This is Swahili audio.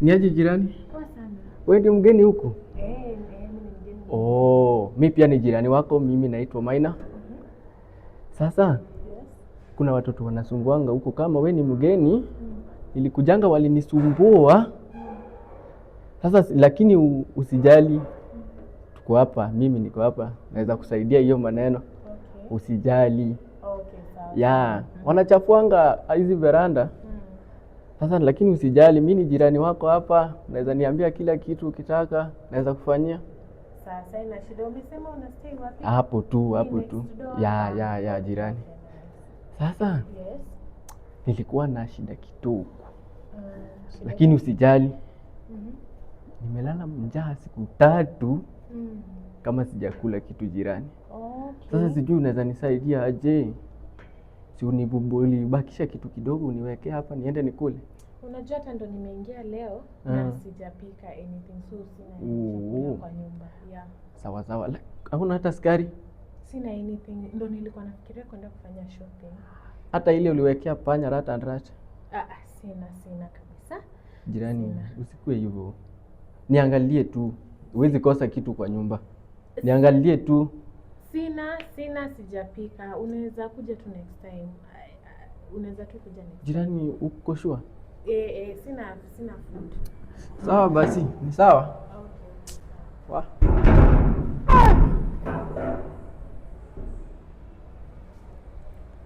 Ni aje jirani? Poa sana. Wewe ndiye mgeni huku? Mimi ni mgeni. Oh, mimi pia ni jirani wako, mimi naitwa Maina. Sasa, Yes. kuna watoto wanasumbuanga huko, kama wewe ni mgeni, nilikujanga walinisumbua. Sasa lakini usijali. Tuko hapa, mimi niko hapa. Naweza kusaidia hiyo maneno. Okay. Usijali. Okay, sawa. Ya, wanachafuanga hizi veranda. Sasa lakini usijali, mimi ni jirani wako hapa. Naweza niambia kila kitu ukitaka, naweza kufanyia. Sasa ina shida, umesema una stay wapi? Hapo tu. Next door. Ya jirani. Sasa Yes. nilikuwa na shida kidogo. Shida Lakini usijali. Mhm. Nimelala njaa siku 3 Mm. kama sijakula kitu jirani. Okay. Sasa sijui unaweza nisaidia aje? Si unibumbuli bakisha kitu kidogo uniweke hapa niende nikule. Unajua hata ndo nimeingia leo na sijapika anything, so sina chakula kwa nyumba. Yeah. Sawa. Hakuna hata sukari? Sina anything. Ndo nilikuwa nafikiria kwenda kufanya shopping. Hata ile uliwekea panya rata and rat? Sina kabisa. Jirani, Sina. usikue hivyo. Niangalie tu. Huwezi kosa kitu kwa nyumba. Niangalie tu. Sina sijapika. Unaweza kuja tu next time. Unaweza tu kuja next time. Jirani, uko sure? Sina food. Sawa basi, ni sawa. Okay. Wa.